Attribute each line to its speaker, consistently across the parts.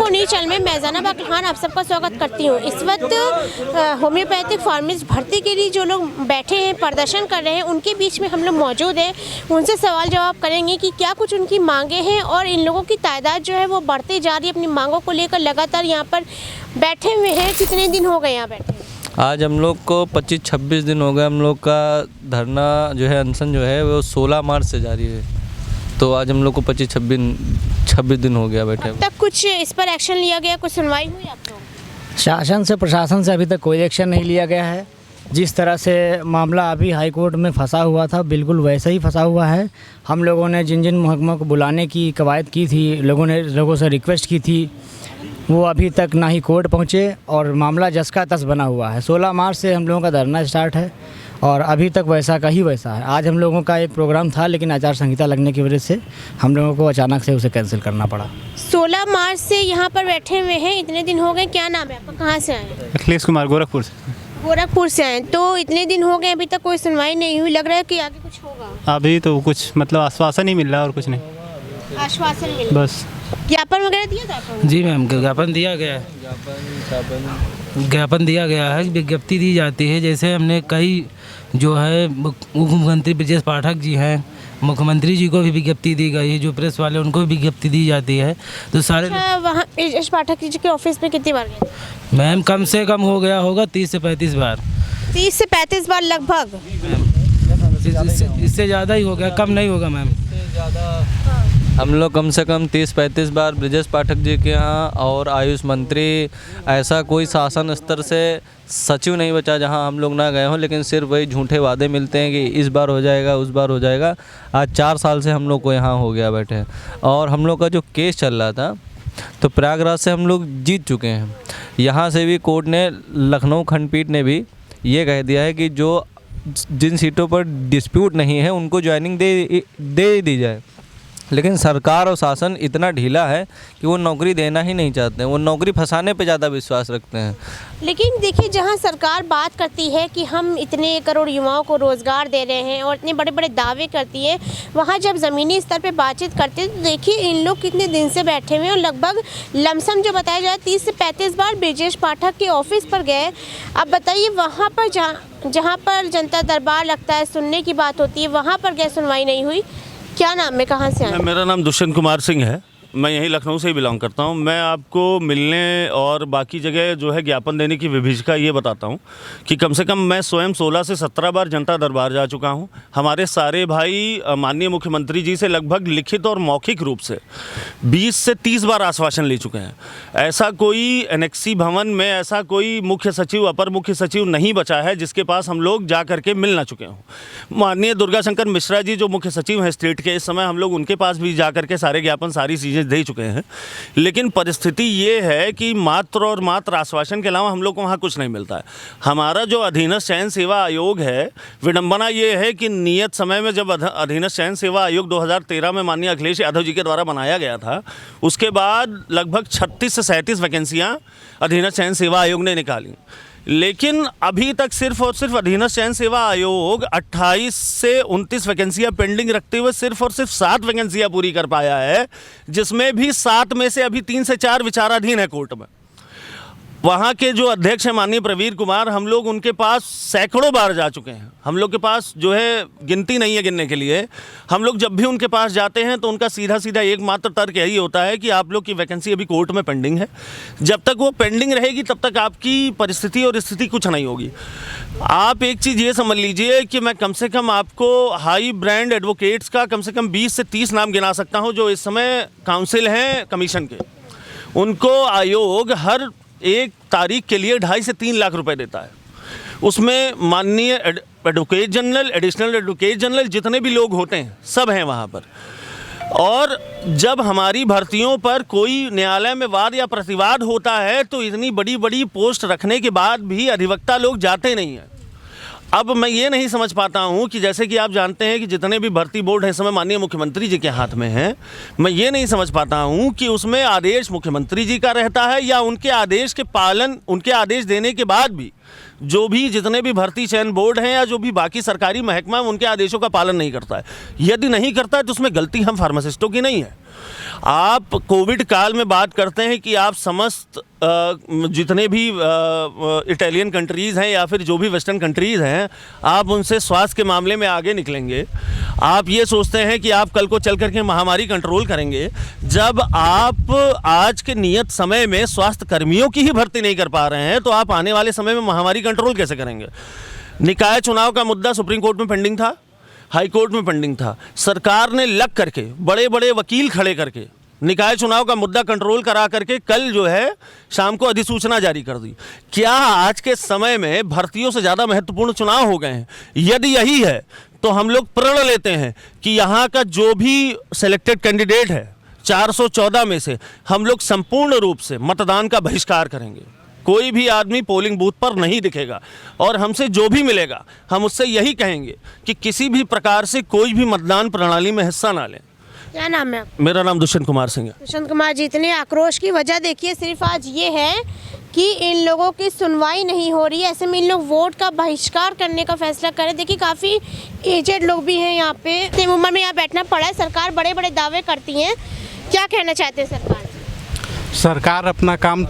Speaker 1: Info news channel में मैं ज़ैनब खान आप सबका स्वागत करती हूँ। इस वक्त होम्योपैथिक फार्मेसिस्ट भर्ती के लिए जो लोग बैठे हैं, प्रदर्शन कर रहे हैं, उनके बीच में हम लोग मौजूद हैं। उनसे सवाल जवाब करेंगे कि क्या कुछ उनकी मांगे हैं और इन लोगों की तादाद जो है वो बढ़ती जा रही है। अपनी मांगों को लेकर लगातार यहाँ पर बैठे हुए हैं। कितने दिन हो गए यहाँ बैठे?
Speaker 2: आज हम लोग को 25-26 दिन हो गए। हम लोग का धरना जो है, अनशन जो है वो 16 मार्च से जारी है। तो आज हम लोग को 25-26 दिन हो गया बैठे।
Speaker 1: अब तक कुछ इस पर एक्शन लिया गया, कुछ सुनवाई हुई आप लोग?
Speaker 3: शासन से, प्रशासन से अभी तक कोई एक्शन नहीं लिया गया है। जिस तरह से मामला अभी हाई कोर्ट में फंसा हुआ था, बिल्कुल वैसे ही फंसा हुआ है। हम लोगों ने जिन जिन महकमों को बुलाने की कवायद की थी, लोगों से रिक्वेस्ट की थी, वो अभी तक ना ही कोर्ट पहुँचे और मामला जस का तस बना हुआ है। 16 मार्च से हम लोगों का धरना स्टार्ट है और अभी तक वैसा का ही वैसा है। आज हम लोगों का एक प्रोग्राम था, लेकिन आचार संहिता लगने की वजह से हम लोगों को अचानक से उसे कैंसिल करना पड़ा।
Speaker 1: 16 मार्च से यहाँ पर बैठे हुए हैं, इतने दिन हो गए। क्या नाम है आपका, कहाँ से आए?
Speaker 4: अखिलेश कुमार, गोरखपुर से।
Speaker 1: गोरखपुर से आए। तो इतने दिन हो गए, अभी तक कोई सुनवाई नहीं हुई। लग रहा है कि आगे कुछ होगा?
Speaker 4: अभी तो कुछ मतलब आश्वासन ही मिल रहा है और कुछ नहीं,
Speaker 1: आश्वासन मिल
Speaker 4: बस।
Speaker 1: ज्ञापन वगैरह दिया था आपको?
Speaker 3: जी मैम, ज्ञापन दिया गया है। ज्ञापन दिया गया है, विज्ञप्ति दी जाती है। जैसे हमने कई जो है मुख्यमंत्री ब्रजेश पाठक जी हैं, मुख्यमंत्री जी को भी विज्ञप्ति दी गई है। जो प्रेस वाले उनको भी विज्ञप्ति दी जाती है। तो सारे
Speaker 1: वहाँ ब्रजेश पाठक जी के ऑफिस में कितनी बार गए?
Speaker 3: मैम कम से कम हो गया होगा 30 से 35 बार।
Speaker 1: 30 से 35 बार लगभग?
Speaker 3: इससे ज़्यादा ही हो गया, कम नहीं होगा मैम।
Speaker 2: हम लोग कम से कम 30-35 बार ब्रजेश पाठक जी के यहाँ और आयुष मंत्री, ऐसा कोई शासन स्तर से सचिव नहीं बचा जहाँ हम लोग ना गए हों। लेकिन सिर्फ वही झूठे वादे मिलते हैं कि इस बार हो जाएगा, उस बार हो जाएगा। आज 4 साल से हम लोग को यहाँ हो गया बैठे। और हम लोग का जो केस चल रहा था, तो प्रयागराज से हम लोग जीत चुके हैं। यहाँ से भी कोर्ट ने, लखनऊ खंडपीठ ने भी ये कह दिया है कि जो जिन सीटों पर डिस्प्यूट नहीं है उनको ज्वाइनिंग दे दी जाए। लेकिन सरकार और शासन इतना ढीला है कि वो नौकरी देना ही नहीं चाहते हैं। वो नौकरी फंसाने पे ज़्यादा विश्वास रखते हैं।
Speaker 1: लेकिन देखिए, जहां सरकार बात करती है कि हम इतने करोड़ युवाओं को रोज़गार दे रहे हैं और इतने बड़े बड़े दावे करती है, वहां जब ज़मीनी स्तर पे बातचीत करते हैं तो देखिए इन लोग कितने दिन से बैठे हुए हैं और लगभग लमसम जो बताया जाए 30 से 35 बार ब्रजेश पाठक के ऑफिस पर गए। अब बताइए, वहाँ पर जहाँ पर जनता दरबार लगता है, सुनने की बात होती है, वहाँ पर गए, सुनवाई नहीं हुई। क्या नाम है, कहाँ से आए?
Speaker 5: मेरा नाम दुष्यंत कुमार सिंह है। मैं यहीं लखनऊ से ही बिलोंग करता हूं। मैं आपको मिलने और बाकी जगह जो है ज्ञापन देने की विभीषिका ये बताता हूं कि कम से कम मैं स्वयं 16 से 17 बार जनता दरबार जा चुका हूं। हमारे सारे भाई माननीय मुख्यमंत्री जी से लगभग लिखित और मौखिक रूप से 20 से 30 बार आश्वासन ले चुके हैं। ऐसा कोई एनेक्सी भवन में ऐसा कोई मुख्य सचिव, अपर मुख्य सचिव नहीं बचा है जिसके पास हम लोग जा करके मिल ना चुके हों। माननीय दुर्गा शंकर मिश्रा जी जो मुख्य सचिव हैं स्टेट के, इस समय हम लोग उनके पास भी जा करके सारे ज्ञापन, सारी चीज़ें दे चुके हैं। लेकिन परिस्थिति ये है कि मात्र और मात्र आश्वासन के अलावा हम लोग को वहाँ कुछ नहीं मिलता है। हमारा जो अधीनस्थ चयन सेवा आयोग है, विडंबना ये है कि नियत समय में जब अधीनस्थ चयन सेवा आयोग 2013 में माननीय अखिलेश यादव जी के द्वारा बनाया गया था, उसके बाद लगभग 36 से 37 वैकेंसियाँ अधीनस्थ चयन सेवा आयोग ने निकाली। लेकिन अभी तक सिर्फ और सिर्फ अधीनस्थ चयन सेवा आयोग 28 से 29 वैकेंसियाँ पेंडिंग रखते हुए सिर्फ और सिर्फ 7 वैकेंसियाँ पूरी कर पाया है, जिसमें भी 7 में से अभी 3 से 4 विचाराधीन है कोर्ट में। वहाँ के जो अध्यक्ष हैं माननीय प्रवीर कुमार, हम लोग उनके पास सैकड़ों बार जा चुके हैं। हम लोग के पास जो है गिनती नहीं है गिनने के लिए। हम लोग जब भी उनके पास जाते हैं तो उनका सीधा सीधा एकमात्र तर्क यही होता है कि आप लोग की वैकेंसी अभी कोर्ट में पेंडिंग है। जब तक वो पेंडिंग रहेगी तब तक आपकी परिस्थिति और स्थिति कुछ नहीं होगी। आप एक चीज़ ये समझ लीजिए कि मैं कम से कम आपको हाई ब्रांड एडवोकेट्स का कम से कम 20 से 30 नाम गिना सकता हूँ जो इस समय काउंसिल हैं कमीशन के। उनको आयोग हर एक तारीख के लिए 2.5 से 3 लाख रुपए देता है। उसमें माननीय advocate general, additional advocate general, जितने भी लोग होते हैं सब हैं वहाँ पर। और जब हमारी भर्तियों पर कोई न्यायालय में वाद या प्रतिवाद होता है तो इतनी बड़ी बड़ी पोस्ट रखने के बाद भी अधिवक्ता लोग जाते नहीं हैं। अब मैं ये नहीं समझ पाता हूँ कि जैसे कि आप जानते हैं कि जितने भी भर्ती बोर्ड हैं इस समय माननीय मुख्यमंत्री जी के हाथ में हैं। मैं ये नहीं समझ पाता हूँ कि उसमें आदेश मुख्यमंत्री जी का रहता है या उनके आदेश के पालन, उनके आदेश देने के बाद भी जो भी जितने भी भर्ती चयन बोर्ड हैं या जो भी बाकी सरकारी महकमा है उनके आदेशों का पालन नहीं करता है। यदि नहीं करता है तो उसमें गलती हम फार्मासिस्टों की नहीं है। आप कोविड काल में बात करते हैं कि आप समस्त जितने भी इटालियन कंट्रीज़ हैं या फिर जो भी वेस्टर्न कंट्रीज़ हैं, आप उनसे स्वास्थ्य के मामले में आगे निकलेंगे। आप ये सोचते हैं कि आप कल को चल करके महामारी कंट्रोल करेंगे, जब आप आज के नियत समय में स्वास्थ्य कर्मियों की ही भर्ती नहीं कर पा रहे हैं, तो आप आने वाले समय में महामारी कंट्रोल कैसे करेंगे? निकाय चुनाव का मुद्दा सुप्रीम कोर्ट में पेंडिंग था, हाई कोर्ट में पेंडिंग था। सरकार ने लग करके बड़े बड़े वकील खड़े करके निकाय चुनाव का मुद्दा कंट्रोल करा करके कल जो है शाम को अधिसूचना जारी कर दी। क्या आज के समय में भर्तियों से ज़्यादा महत्वपूर्ण चुनाव हो गए हैं? यदि यही है तो हम लोग प्रण लेते हैं कि यहाँ का जो भी सिलेक्टेड कैंडिडेट है 414 में से हम लोग संपूर्ण रूप से मतदान का बहिष्कार करेंगे। कोई भी आदमी पोलिंग बूथ पर नहीं दिखेगा और हमसे जो भी मिलेगा हम उससे यही कहेंगे कि किसी भी प्रकार से कोई भी मतदान प्रणाली में हिस्सा ना लें।
Speaker 1: क्या नाम है आपका?
Speaker 5: मेरा नाम दुष्यंत कुमार सिंह है।
Speaker 1: दुष्यंत कुमार जी, इतने आक्रोश की वजह देखिए सिर्फ आज ये है कि इन लोगों की सुनवाई नहीं हो रही है। ऐसे में इन लोग वोट का बहिष्कार करने का फैसला करें। देखिए काफ़ी एजेड लोग भी हैं यहाँ पे, इतनी उम्र में यहाँ बैठना पड़ा है। सरकार बड़े बड़े दावे करती हैं, क्या कहना चाहते हैं सरकार?
Speaker 6: सरकार अपना काम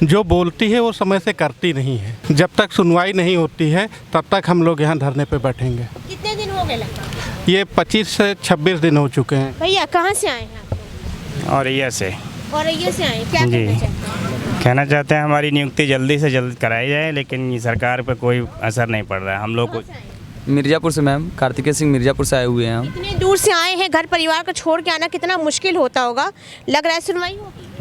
Speaker 6: जो बोलती है वो समय से करती नहीं है। जब तक सुनवाई नहीं होती है तब तक हम लोग यहाँ धरने पे बैठेंगे।
Speaker 1: कितने दिन हो गए लगभग?
Speaker 6: ये 25 से 26 दिन हो चुके हैं।
Speaker 1: भैया कहाँ से आए हैं आप?
Speaker 7: औरैया से।
Speaker 1: औरैया से आए, क्या
Speaker 7: जी।
Speaker 1: कहना चाहते हैं?
Speaker 7: कहना चाहते हैं हमारी नियुक्ति जल्दी से जल्द कराई जाए, लेकिन ये सरकार पे कोई असर नहीं पड़ रहा है। हम लोग को
Speaker 8: मिर्ज़ापुर से मैम, कार्तिकेय सिंह मिर्ज़ापुर से आए हुए हैं हम।
Speaker 1: इतने दूर से आए हैं, घर परिवार को छोड़ के आना कितना मुश्किल होता होगा। लग रहा है सुनवाई होगी?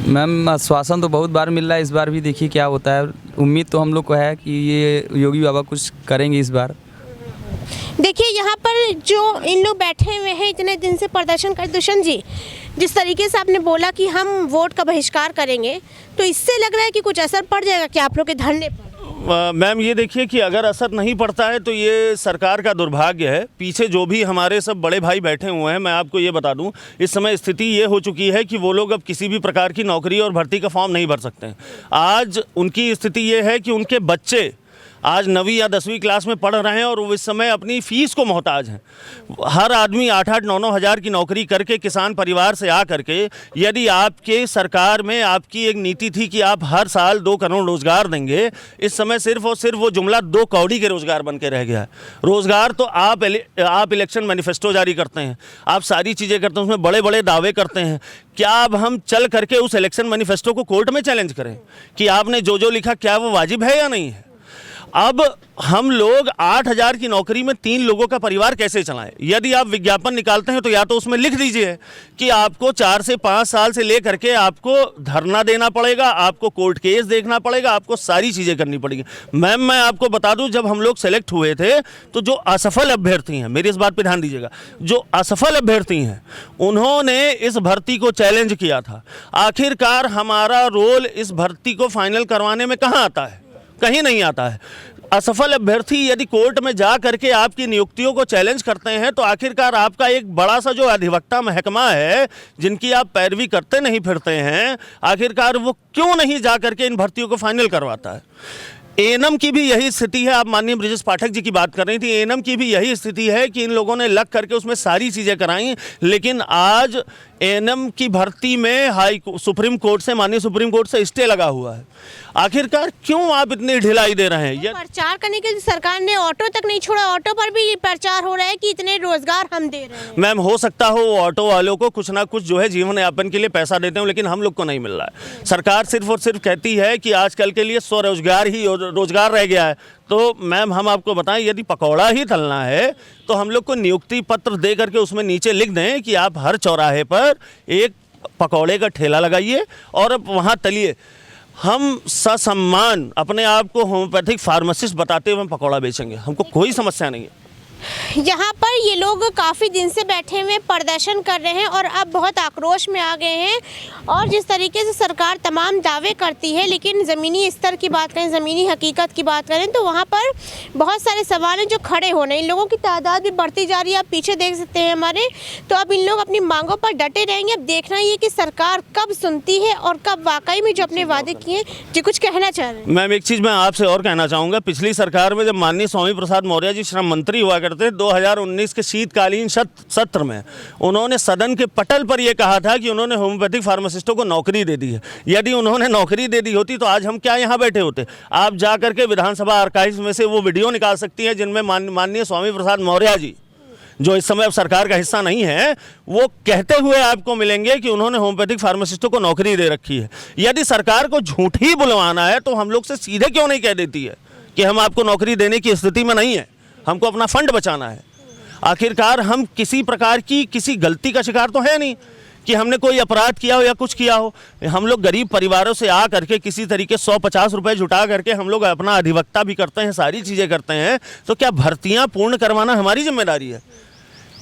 Speaker 8: मैम आश्वासन तो बहुत बार मिल रहा है, इस बार भी देखिए क्या होता है। उम्मीद तो हम लोग को है कि ये योगी बाबा कुछ करेंगे इस बार।
Speaker 1: देखिए यहाँ पर जो इन लोग बैठे हुए हैं इतने दिन से प्रदर्शन कर, दुष्यंत जी जिस तरीके से आपने बोला कि हम वोट का बहिष्कार करेंगे, तो इससे लग रहा है कि कुछ असर पड़ जाएगा क्या आप लोग के धरने पर?
Speaker 5: मैम ये देखिए कि अगर असर नहीं पड़ता है तो ये सरकार का दुर्भाग्य है। पीछे जो भी हमारे सब बड़े भाई बैठे हुए हैं, मैं आपको ये बता दूं, इस समय स्थिति ये हो चुकी है कि वो लोग अब किसी भी प्रकार की नौकरी और भर्ती का फॉर्म नहीं भर सकते हैं। आज उनकी स्थिति ये है कि उनके बच्चे आज 9वीं या 10वीं क्लास में पढ़ रहे हैं और वो इस समय अपनी फ़ीस को मोहताज हैं। हर आदमी 8-8, 9-9 हज़ार की नौकरी करके किसान परिवार से आ करके, यदि आपके सरकार में आपकी एक नीति थी कि आप हर साल 2 करोड़ रोज़गार देंगे, इस समय सिर्फ और सिर्फ वो जुमला 2 कौड़ी के रोज़गार बन के रह गया है। रोज़गार तो आप इलेक्शन मैनिफेस्टो जारी करते हैं, आप सारी चीज़ें करते हैं, उसमें बड़े बड़े दावे करते हैं। क्या अब हम चल करके उस इलेक्शन मैनिफेस्टो को कोर्ट में चैलेंज करें कि आपने जो जो लिखा क्या वो वाजिब है या नहीं है? अब हम लोग 8,000 की नौकरी में 3 लोगों का परिवार कैसे चलाएं? यदि आप विज्ञापन निकालते हैं तो या तो उसमें लिख दीजिए कि आपको 4 से 5 साल से लेकर के आपको धरना देना पड़ेगा, आपको कोर्ट केस देखना पड़ेगा, आपको सारी चीज़ें करनी पड़ेगी। मैम मैं आपको बता दूं, जब हम लोग सेलेक्ट हुए थे तो जो असफल अभ्यर्थी हैं, मेरी इस बात पर ध्यान दीजिएगा, जो असफल अभ्यर्थी हैं उन्होंने इस भर्ती को चैलेंज किया था। आखिरकार हमारा रोल इस भर्ती को फाइनल करवाने में कहाँ आता है? कहीं नहीं आता है। असफल अभ्यर्थी यदि कोर्ट में जा करके आपकी नियुक्तियों को चैलेंज करते हैं तो आखिरकार आपका एक बड़ा सा जो अधिवक्ता महकमा है, जिनकी आप पैरवी करते नहीं फिरते हैं, आखिरकार वो क्यों नहीं जा करके इन भर्तियों को फाइनल करवाता है? एएनएम की भी यही स्थिति है। आप माननीय ब्रिजेश पाठक जी की बात कर रही थी, एएनएम की भी यही स्थिति है कि इन लोगों ने लग करके उसमें सारी चीज़ें कराई, लेकिन आज एएनएम की भर्ती में सुप्रीम कोर्ट से, माननीय सुप्रीम कोर्ट से स्टे लगा हुआ है। आखिरकार क्यों आप इतनी ढिलाई दे रहे हैं?
Speaker 1: प्रचार करने के लिए सरकार ने ऑटो तक नहीं छोड़ा, ऑटो पर भी प्रचार हो रहा है कि इतने रोजगार हम दे रहे हैं।
Speaker 5: मैम हो सकता हो ऑटो वालों को कुछ ना कुछ जो है जीवन यापन के लिए पैसा देते हो, लेकिन हम लोग को नहीं मिल रहा है। सरकार सिर्फ और सिर्फ कहती है कि आजकल के लिए स्वरोजगार ही रोजगार रह गया है। तो मैम हम आपको बताएं, यदि पकौड़ा ही तलना है तो हम लोग को नियुक्ति पत्र दे करके उसमें नीचे लिख दें कि आप हर चौराहे पर एक पकौड़े का ठेला लगाइए और अब वहाँ तलिए। हम ससम्मान अपने आप को होम्योपैथिक फार्मासिस्ट बताते हुए पकौड़ा बेचेंगे, हमको कोई समस्या नहीं है।
Speaker 1: यहाँ पर ये लोग काफ़ी दिन से बैठे हुए प्रदर्शन कर रहे हैं और अब बहुत आक्रोश में आ गए हैं। और जिस तरीके से सरकार तमाम दावे करती है, लेकिन ज़मीनी स्तर की बात करें, ज़मीनी हकीकत की बात करें तो वहाँ पर बहुत सारे सवाल हैं जो खड़े हो रहे हैं। इन लोगों की तादाद भी बढ़ती जा रही है, आप पीछे देख सकते हैं हमारे। तो अब इन लोग अपनी मांगों पर डटे रहेंगे। अब देखना ये कि सरकार कब सुनती है और कब वाकई में जो अपने वादे किए। जी कुछ कहना चाह रहे हैं?
Speaker 5: मैम एक चीज़ मैं आपसे और कहना चाहूँगा, पिछली सरकार में जब माननीय स्वामी प्रसाद मौर्य जी श्रम मंत्री हुआ करते 2019 के शीतकालीन सत्र में उन्होंने सदन के पटल पर यह कहा था कि उन्होंने होम्योपैथिक फार्मासिस्टों को नौकरी दे दी है। यदि उन्होंने नौकरी दे दी होती तो आज हम क्या यहाँ बैठे होते। आप जा करके विधानसभा आर्काइव्स में से वो वीडियो निकाल सकती हैं जिनमें माननीय स्वामी प्रसाद मौर्य जी, जो इस समय अब सरकार का हिस्सा नहीं है, वो कहते हुए आपको मिलेंगे कि उन्होंने होम्योपैथिक फार्मासिस्टों को नौकरी दे रखी है। यदि सरकार को झूठ ही बुलवाना है तो हम लोग से सीधे क्यों नहीं कह देती है कि हम आपको नौकरी देने की स्थिति में नहीं है, हमको अपना फंड बचाना है। आखिरकार हम किसी प्रकार की किसी गलती का शिकार तो है नहीं कि हमने कोई अपराध किया हो या कुछ किया हो। हम लोग गरीब परिवारों से आ करके किसी तरीके 150 रुपये जुटा करके हम लोग अपना अधिवक्ता भी करते हैं, सारी चीज़ें करते हैं। तो क्या भर्तियाँ पूर्ण करवाना हमारी जिम्मेदारी है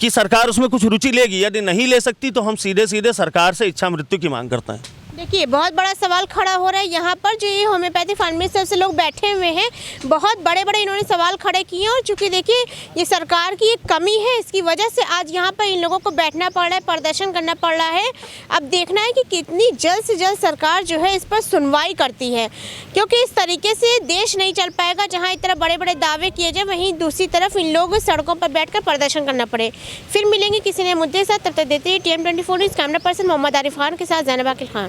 Speaker 5: कि सरकार उसमें कुछ रुचि लेगी? यदि नहीं ले सकती तो हम सीधे सीधे सरकार से इच्छा मृत्यु की मांग करते हैं।
Speaker 1: देखिए, बहुत बड़ा सवाल खड़ा हो रहा है यहाँ पर। जो ये होम्योपैथी फार्मेसी से लोग बैठे हुए हैं, बहुत बड़े बड़े इन्होंने सवाल खड़े किए हैं। और चूँकि देखिए ये सरकार की एक कमी है, इसकी वजह से आज यहाँ पर इन लोगों को बैठना पड़ रहा है, प्रदर्शन करना पड़ रहा है। अब देखना है कि कितनी जल्द से जल्द सरकार जो है इस पर सुनवाई करती है, क्योंकि इस तरीके से देश नहीं चल पाएगा जहाँ इस तरह बड़े बड़े दावे किए जाए, वहीं दूसरी तरफ इन लोगों सड़कों पर बैठ कर प्रदर्शन करना पड़े। फिर मिलेंगे किसी नए मुद्दे के साथ, तब तक देते हैं TM24 news camera person Mohammad Arif Khan के साथ ज़ैनब अकील खान।